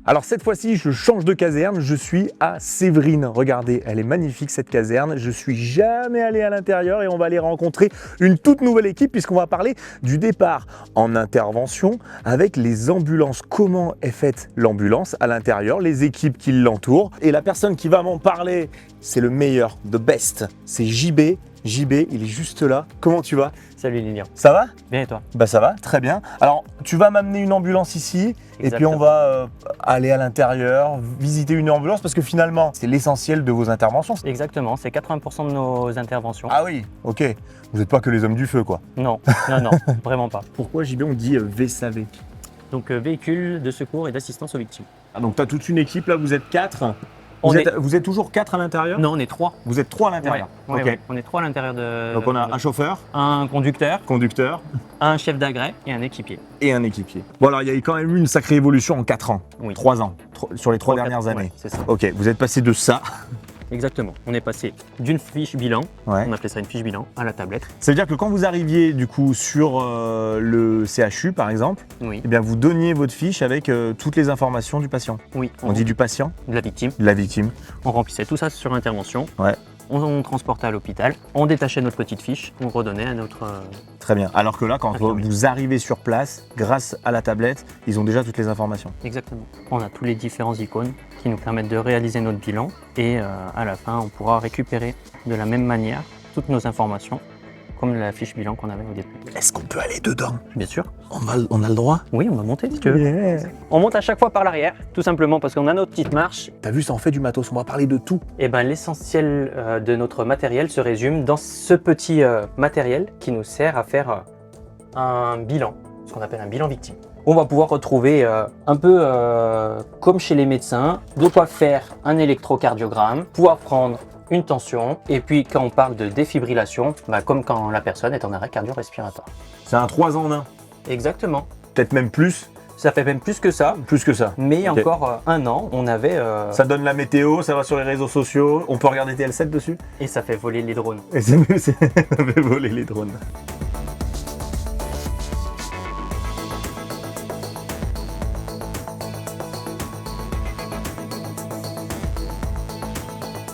Alors cette fois-ci, je change de caserne, je suis à Séverine. Regardez, elle est magnifique cette caserne. Je suis jamais allé à l'intérieur et on va aller rencontrer une toute nouvelle équipe puisqu'on va parler du départ en intervention avec les ambulances. Comment est faite l'ambulance à l'intérieur, les équipes qui l'entourent. Et la personne qui va m'en parler, c'est le meilleur, the best, c'est JB. JB, il est juste là. Comment tu vas? Salut Lilian. Ça va? Bien et toi? Bah ça va, très bien. Alors, tu vas m'amener une ambulance ici. Exactement. Et puis on va aller à l'intérieur, visiter une ambulance parce que finalement, c'est l'essentiel de vos interventions. Exactement, c'est 80% de nos interventions. Ah oui, ok. Vous n'êtes pas que les hommes du feu, quoi. Non, non, vraiment pas. Pourquoi JB on dit VSAV? Donc véhicule de secours et d'assistance aux victimes. Ah donc tu as toute une équipe là, vous êtes 4. Vous êtes toujours 4 à l'intérieur? Non, on est 3. Vous êtes 3 à l'intérieur? Ouais, ok. ouais, on est 3 à l'intérieur de... Donc on a un chauffeur, un conducteur, un chef d'agrès et un équipier. Et un équipier. Bon alors il y a quand même eu une sacrée évolution en 4 ans. Oui. 3 ans, sur les 3 dernières années. Ouais, c'est ça. Ok, vous êtes passé de ça. Exactement. On est passé d'une fiche bilan, Ouais. on appelait ça une fiche bilan, à la tablette. Ça veut dire que quand vous arriviez du coup sur le CHU par exemple, Oui. eh bien vous donniez votre fiche avec toutes les informations du patient. Oui. On dit du patient, de la victime. de la victime. On remplissait tout ça sur intervention. Ouais. On transportait à l'hôpital, on détachait notre petite fiche, on redonnait à notre... Très bien. Alors que là, quand vous arrivez sur place, grâce à la tablette, ils ont déjà toutes les informations. Exactement. On a tous les différents icônes qui nous permettent de réaliser notre bilan et à la fin, on pourra récupérer de la même manière toutes nos informations comme la fiche bilan qu'on avait au début. Est-ce qu'on peut aller dedans? Bien sûr. On a le droit? Oui, on va monter si tu veux. Yeah. On monte à chaque fois par l'arrière, tout simplement parce qu'on a notre petite marche. T'as vu, ça en fait du matos, on va parler de tout. Et ben l'essentiel de notre matériel se résume dans ce petit matériel qui nous sert à faire un bilan, ce qu'on appelle un bilan victime. On va pouvoir retrouver un peu comme chez les médecins, de quoi faire un électrocardiogramme, pouvoir prendre une tension, et puis quand on parle de défibrillation, bah, comme quand la personne est en arrêt cardio-respiratoire. C'est un 3 en 1. Exactement. Peut-être même plus. Ça fait même plus que ça. Plus que ça. Mais il y a Ok. encore un an, on avait... Ça donne la météo, ça va sur les réseaux sociaux, on peut regarder TL7 dessus. Et ça fait voler les drones. Et ça fait voler les drones.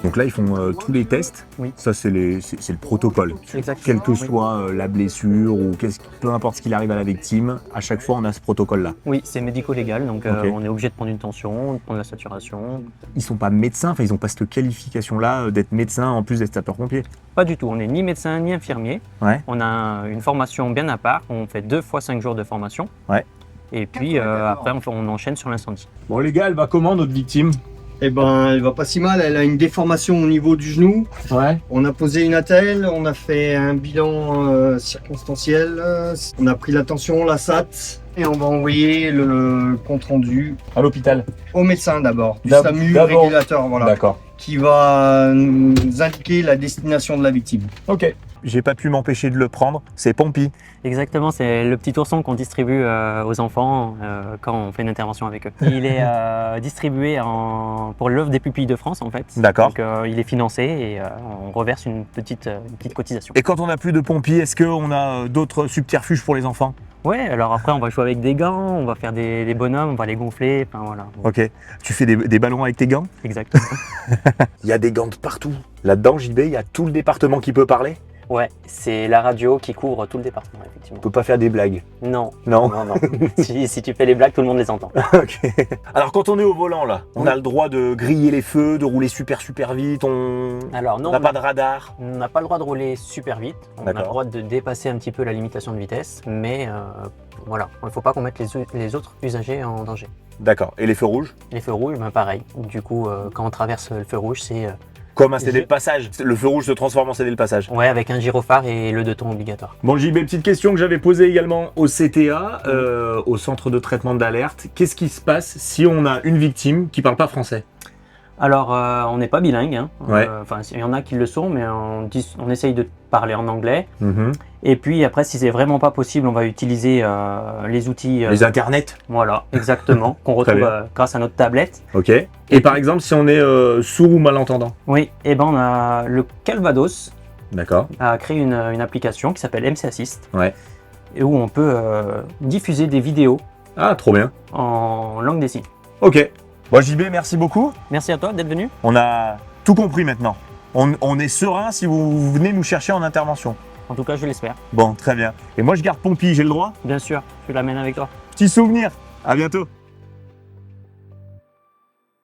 Donc là, ils font tous les tests. Oui. Ça, c'est le protocole. Exactement. Quelle que Oui. soit la blessure ou peu importe ce qu'il arrive à la victime, à chaque fois, on a ce protocole-là. Oui, c'est médico-légal, donc Ok. on est obligé de prendre une tension, de prendre la saturation. Ils sont pas médecins, enfin, ils n'ont pas cette qualification-là d'être médecin en plus d'être sapeur-pompier. Pas du tout, on n'est ni médecin ni infirmier. Ouais. On a une formation bien à part, on fait 2 fois 5 jours de formation. Ouais. Et puis après, on enchaîne sur l'incendie. Bon, les gars, elle va comment, notre victime? Eh ben, elle va pas si mal, elle a une déformation au niveau du genou. Ouais. On a posé une attelle, on a fait un bilan circonstanciel, on a pris la tension, la SAT, et on va envoyer le compte rendu À l'hôpital. au médecin d'abord, du D'ab- SAMU d'abord. régulateur, voilà, D'accord. qui va nous indiquer la destination de la victime. Ok. J'ai pas pu m'empêcher de le prendre. C'est Pompi. Exactement, c'est le petit ourson qu'on distribue aux enfants quand on fait une intervention avec eux. Il est distribué pour l'œuvre des pupilles de France en fait. D'accord. Donc il est financé et on reverse une petite cotisation. Et quand on n'a plus de Pompi, est-ce qu'on a d'autres subterfuges pour les enfants? Ouais, alors après on va jouer avec des gants, on va faire des bonhommes, on va les gonfler, enfin voilà. Ok. Tu fais des ballons avec tes gants? Exactement. Il y a des gants de partout. Là-dedans, JB, il y a tout le département qui peut parler. Ouais, c'est la radio qui couvre tout le département effectivement. On peut pas faire des blagues. Non. Non. Non, non. si tu fais les blagues, tout le monde les entend. Ok. Alors quand on est au volant là, on Oui. a le droit de griller les feux, de rouler super vite, Alors non, n'a pas de radar. on n'a pas le droit de rouler super vite, on a le D'accord. droit de dépasser un petit peu la limitation de vitesse, mais voilà, il ne faut pas qu'on mette les autres usagers en danger. D'accord. Et les feux rouges? Les feux rouges, ben pareil. Du coup, quand on traverse le feu rouge, c'est Comme un cédé de passage. Le feu rouge se transforme en cédé de passage. ouais, avec un gyrophare et le 2 tons obligatoire. Bon JB, petite question que j'avais posée également au CTA, au centre de traitement d'alerte. Qu'est-ce qui se passe si on a une victime qui parle pas français? Alors, on n'est pas bilingue, hein. Ouais. Enfin, il y en a qui le sont, mais on essaye de parler en anglais. Mhm. Et puis après, si c'est vraiment pas possible, on va utiliser les outils. Les internets. Voilà, exactement, qu'on retrouve bien. grâce à notre tablette. Ok. Et par exemple, si on est sourd ou malentendant? Oui, et ben on a le Calvados D'accord. a créé une application qui s'appelle MC Assist. Ouais. Et où on peut diffuser des vidéos Ah, trop bien. en langue des signes. Ok. Bon, JB, merci beaucoup. Merci à toi d'être venu. On a tout compris maintenant. On est serein si vous venez nous chercher en intervention. En tout cas, je l'espère. Bon, très bien. Et moi, je garde Pompey, j'ai le droit? Bien sûr, je l'amène avec toi. Petit souvenir. À bientôt.